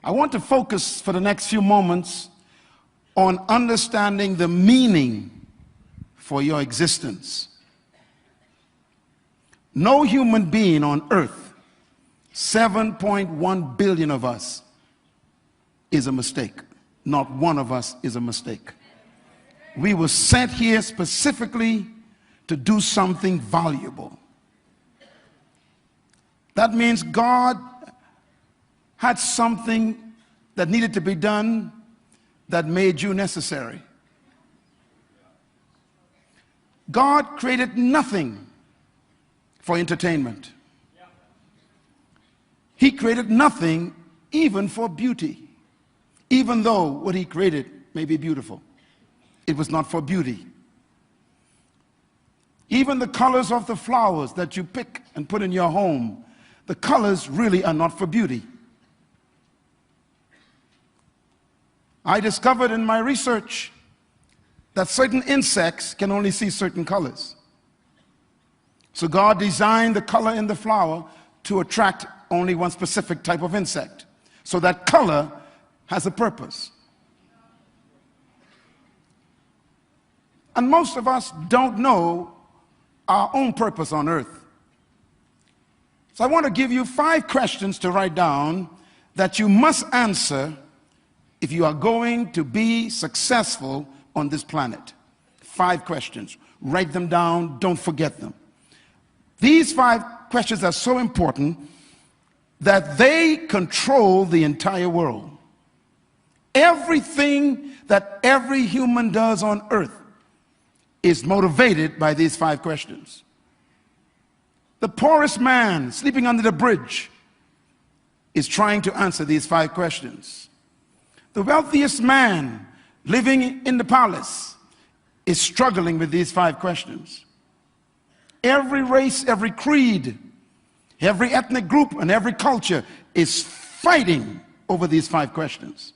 I want to focus for the next few moments on understanding the meaning for your existence. No human being on earth, 7.1 billion of us, is a mistake. Not one of us is a mistake. We were sent here specifically to do something valuable. That means God had something that needed to be done that made you necessary. God created nothing for entertainment. He created nothing even for beauty, even though what he created may be beautiful. It was not for beauty. Even the colors of the flowers that you pick and put in your home, the colors really are not for beauty. I discovered in my research that certain insects can only see certain colors. So God designed the color in the flower to attract only one specific type of insect. So that color has a purpose. And most of us don't know our own purpose on earth. So I want to give you 5 questions to write down that you must answer if you are going to be successful on this planet. 5 questions. Write them down. Don't forget them. These 5 questions are so important that they control the entire world. Everything that every human does on earth is motivated by these 5 questions. The poorest man sleeping under the bridge is trying to answer these 5 questions. The wealthiest man living in the palace is struggling with these 5 questions. Every race, every creed, every ethnic group, and every culture is fighting over these 5 questions.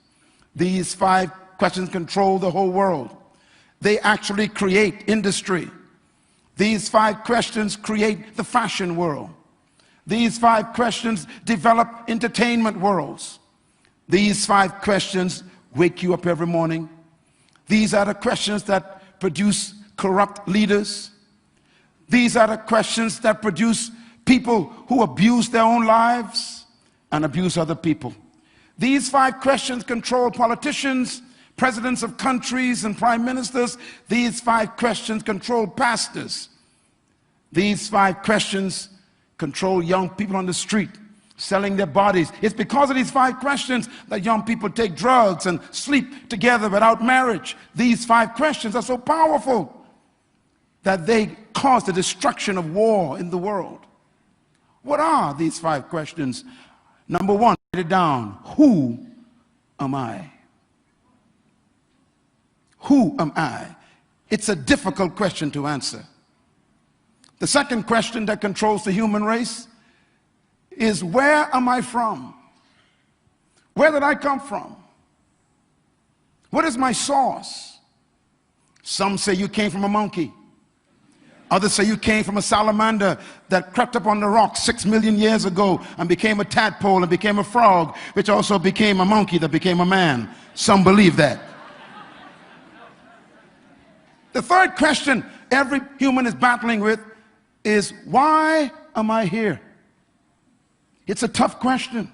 These 5 questions control the whole world. They actually create industry. These 5 questions create the fashion world. These 5 questions develop entertainment worlds. These 5 questions wake you up every morning. These are the questions that produce corrupt leaders. These are the questions that produce people who abuse their own lives and abuse other people. These 5 questions control politicians, presidents of countries, and prime ministers. These 5 questions control pastors. These 5 questions control young people on the street, selling their bodies. It's because of these 5 questions that young people take drugs and sleep together without marriage. These 5 questions are so powerful that they cause the destruction of war in the world. What are these 5 questions? Number 1, write it down. Who am I? Who am I? It's a difficult question to answer. The second question that controls the human race is, where am I from? Where did I come from? What is my source? Some say you came from a monkey. Others say you came from a salamander that crept up on the rock 6 million years ago and became a tadpole and became a frog, which also became a monkey that became a man. Some believe that. The third question every human is battling with is, why am I here? It's a tough question.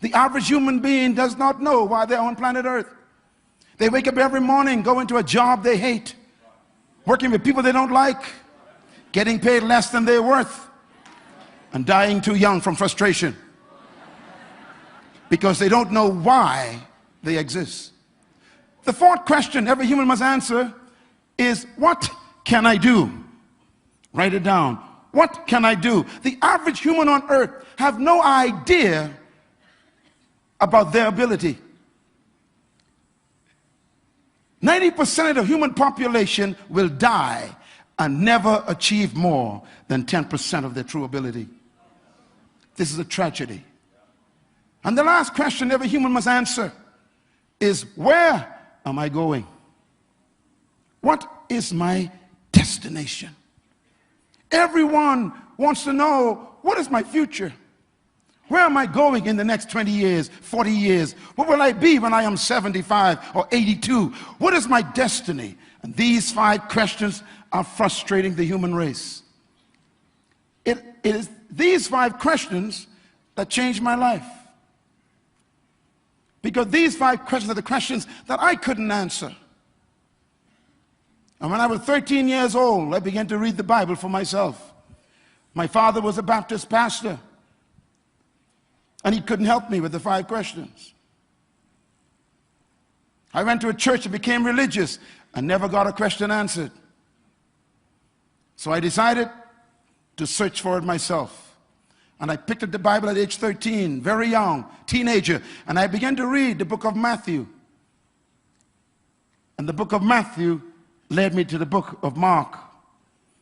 The average human being does not know why they're on planet Earth. They wake up every morning, go into a job they hate, working with people they don't like, getting paid less than they're worth, and dying too young from frustration because they don't know why they exist. The fourth question every human must answer is, what can I do? Write it down. What can I do? The average human on earth have no idea about their ability. 90% of the human population will die and never achieve more than 10% of their true ability. This is a tragedy. And the last question every human must answer is, where am I going? What is my destination? Everyone wants to know, what is my future? Where am I going in the next 20 years, 40 years? What will I be when I am 75 or 82? What is my destiny? And these 5 questions are frustrating the human race. It is these 5 questions that changed my life. Because these 5 questions are the questions that I couldn't answer. And when I was 13 years old, I began to read the Bible for myself. My father was a Baptist pastor, and he couldn't help me with the 5 questions. I went to a church and became religious and never got a question answered. So I decided to search for it myself. And I picked up the Bible at age 13, very young, teenager, and I began to read the book of Matthew. And the book of Matthew led me to the book of Mark.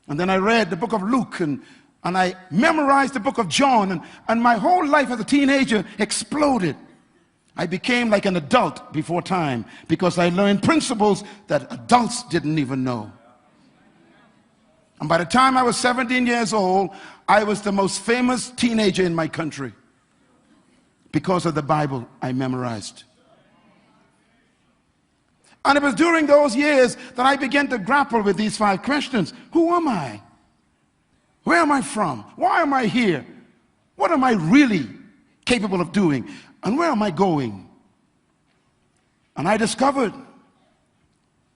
And then I read the book of Luke, and I memorized the book of John, and my whole life as a teenager exploded. I became like an adult before time because I learned principles that adults didn't even know. And by the time I was 17 years old, I was the most famous teenager in my country because of the Bible I memorized. And it was during those years that I began to grapple with these 5 questions. Who am I? Where am I from? Why am I here? What am I really capable of doing? And where am I going? And I discovered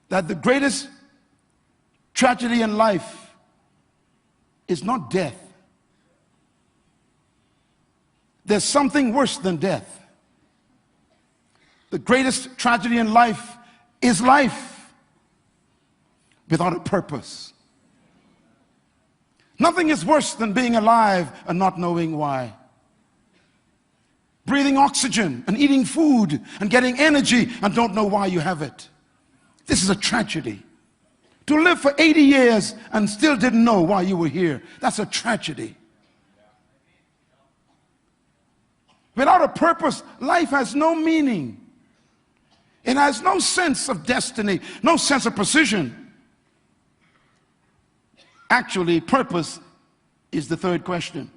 that the greatest tragedy in life is not death. There's something worse than death. The greatest tragedy in life is life without a purpose. Nothing is worse than being alive and not knowing why. Breathing oxygen and eating food and getting energy and don't know why you have it. This is a tragedy. To live for 80 years and still didn't know why you were here, that's a tragedy. Without a purpose, life has no meaning. It has no sense of destiny, no sense of precision. Actually, purpose is the 3rd question.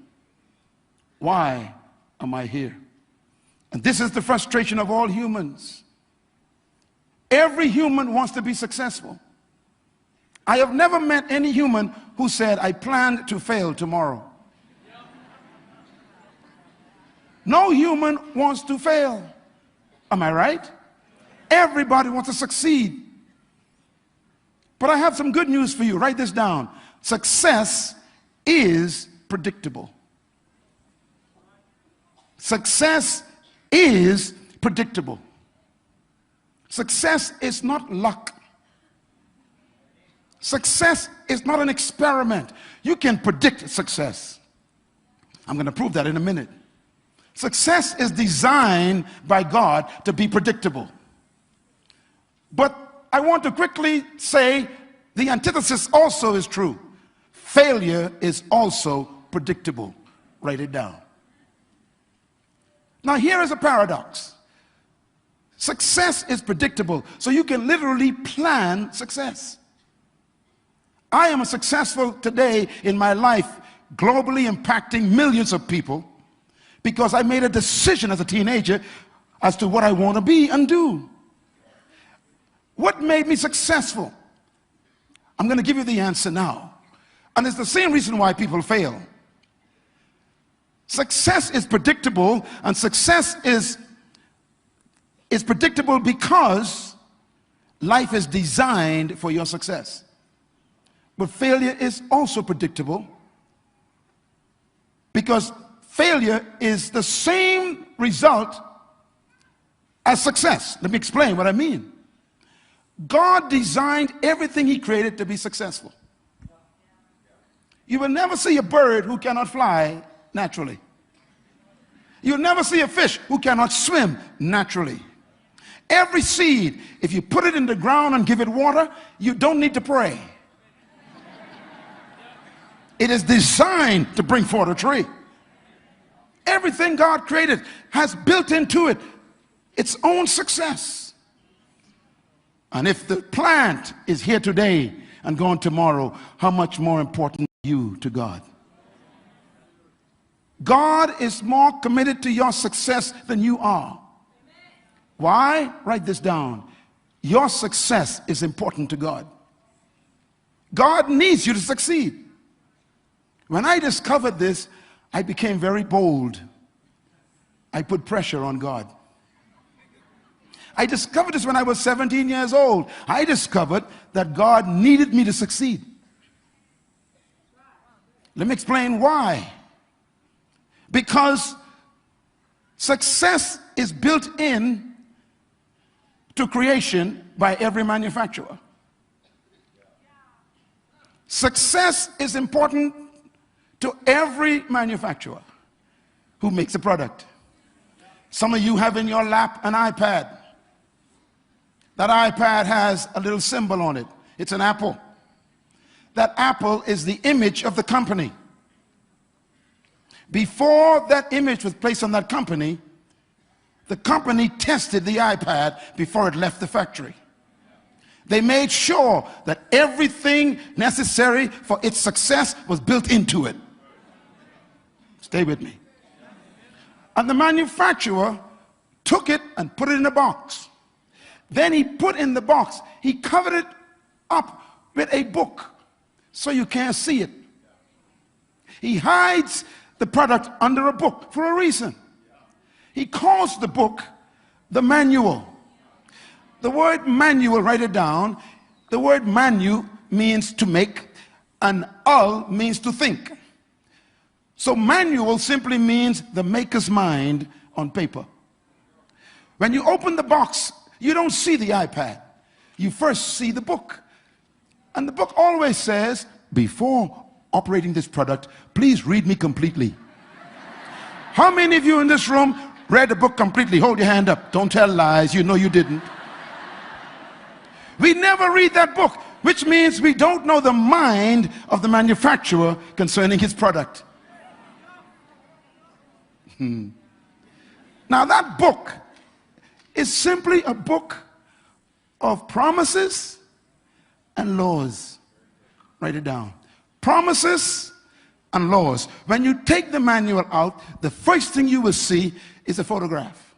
Why am I here? And this is the frustration of all humans. Every human wants to be successful. I have never met any human who said, I planned to fail tomorrow. No human wants to fail. Am I right? Everybody wants to succeed. But I have some good news for you. Write this down. Success is predictable. Success is predictable. Success is not luck. Success is not an experiment. You can predict success. I'm going to prove that in a minute. Success is designed by God to be predictable. But I want to quickly say the antithesis also is true. Failure is also predictable. Write it down. Now here is a paradox. Success is predictable, so you can literally plan success. I am successful today in my life, globally impacting millions of people, because I made a decision as a teenager as to what I want to be and do. What made me successful? I'm going to give you the answer now. And it's the same reason why people fail. Success is predictable, and success is predictable because life is designed for your success. But failure is also predictable because failure is the same result as success. Let me explain what I mean. God designed everything He created to be successful. You will never see a bird who cannot fly naturally. You'll never see a fish who cannot swim naturally. Every seed, if you put it in the ground and give it water, you don't need to pray. It is designed to bring forth a tree. Everything God created has built into it its own success. And if the plant is here today and gone tomorrow, how much more important are you to God? God is more committed to your success than you are. Why? Write this down. Your success is important to God. God needs you to succeed. When I discovered this, I became very bold. I put pressure on God. I discovered this when I was 17 years old. I discovered that God needed me to succeed. Let me explain why. Because success is built in to creation by every manufacturer. Success is important to every manufacturer who makes a product. Some of you have in your lap an iPad. That iPad has a little symbol on it. It's an apple. That apple is the image of the company. Before that image was placed on that company, the company tested the iPad before it left the factory. They made sure that everything necessary for its success was built into it. Stay with me. And the manufacturer took it and put it in a box. Then he put in the box, he covered it up with a book so you can't see it. He hides the product under a book for a reason. He calls the book the manual. The word manual, write it down. The word manu means to make, and ul means to think. So manual simply means the maker's mind on paper. When you open the box, you don't see the iPad. You first see the book. And the book always says, before operating this product, please read me completely. How many of you in this room read the book completely? Hold your hand up. Don't tell lies. You know you didn't. We never read that book, which means we don't know the mind of the manufacturer concerning his product. Now that book is simply a book of promises and laws. Write it down. Promises and laws. When you take the manual out, the first thing you will see is a photograph,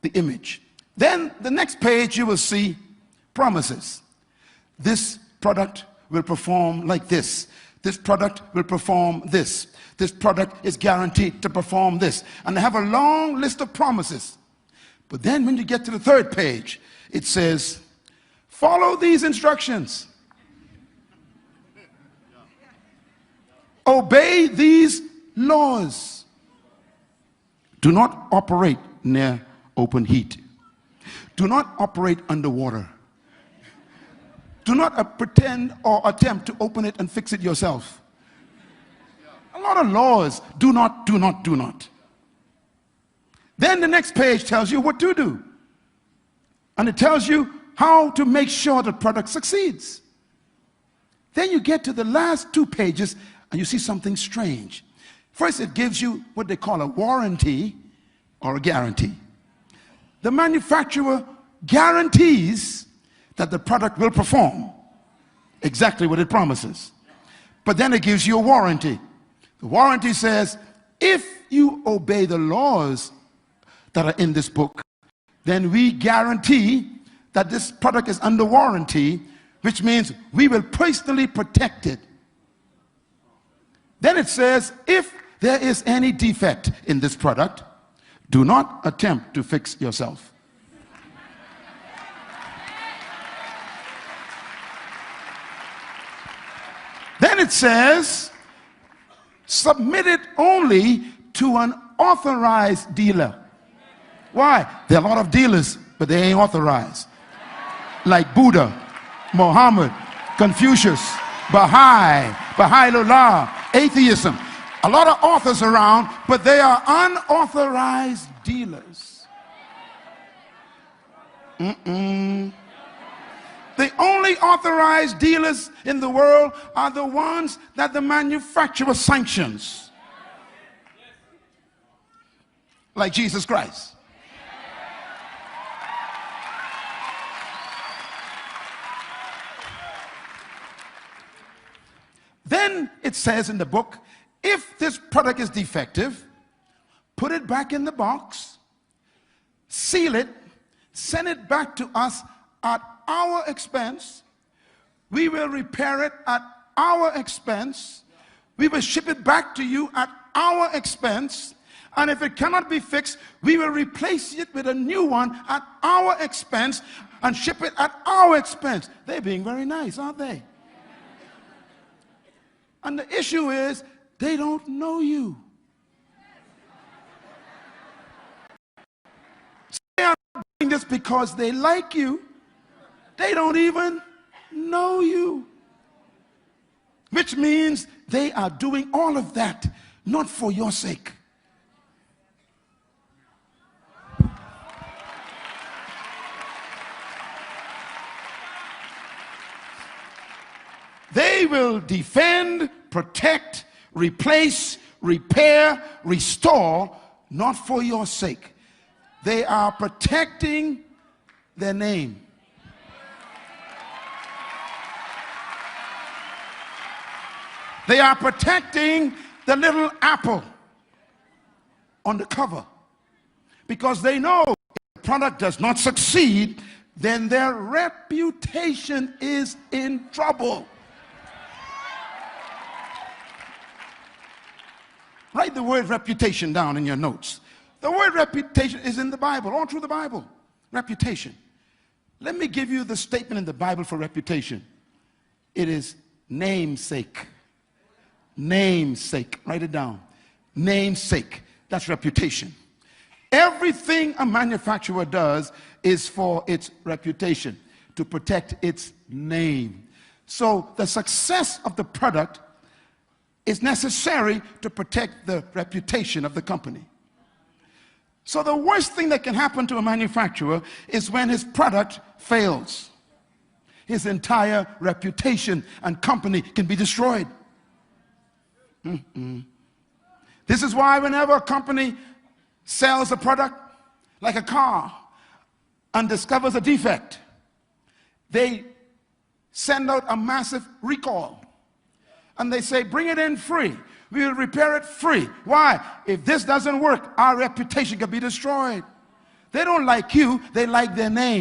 the image. Then the next page you will see promises. This product will perform like this. This product will perform this. This product is guaranteed to perform this. And they have a long list of promises. But then when you get to the third page, it says, follow these instructions. Obey these laws. Do not operate near open heat. Do not operate underwater. Do not pretend or attempt to open it and fix it yourself. A lot of laws. Do not, do not, do not. Then the next page tells you what to do. And it tells you how to make sure the product succeeds. Then you get to the last two pages and you see something strange. First, it gives you what they call a warranty or a guarantee. The manufacturer guarantees that the product will perform exactly what it promises. But then it gives you a warranty. The warranty says, if you obey the laws that are in this book, then we guarantee that this product is under warranty, which means we will personally protect it. Then it says, if there is any defect in this product, do not attempt to fix yourself. Then it says, submit it only to an authorized dealer. Why? There are a lot of dealers, but they ain't authorized. Like Buddha, Muhammad, Confucius, Baha'u'llah, atheism. A lot of authors around, but they are unauthorized dealers. The only authorized dealers in the world are the ones that the manufacturer sanctions. Like Jesus Christ. Then it says in the book, If this product is defective, put it back in the box, seal it, send it back to us at our expense. We will repair it at our expense. We will ship it back to you at our expense. And if it cannot be fixed, we will replace it with a new one at our expense and ship it at our expense. They're being very nice, aren't they? And the issue is, they don't know you. They are doing this because they like you. They don't even know you. Which means they are doing all of that not for your sake. They will defend, protect, replace, repair, restore, not for your sake. They are protecting their name. They are protecting the little apple on the cover, because they know if the product does not succeed, then their reputation is in trouble. Write the word reputation down in your notes. The word reputation is in the Bible, all through the Bible. Reputation. Let me give you the statement in the Bible for reputation. It is namesake. Namesake. Write it down. Namesake. That's reputation. Everything a manufacturer does is for its reputation, to protect its name. So the success of the product is necessary to protect the reputation of the company. So the worst thing that can happen to a manufacturer is when his product fails. His entire reputation and company can be destroyed. This is why whenever a company sells a product, like a car, and discovers a defect, they send out a massive recall. And they say, bring it in free. We will repair it free. Why? If this doesn't work, our reputation can be destroyed. They don't like you, they like their name.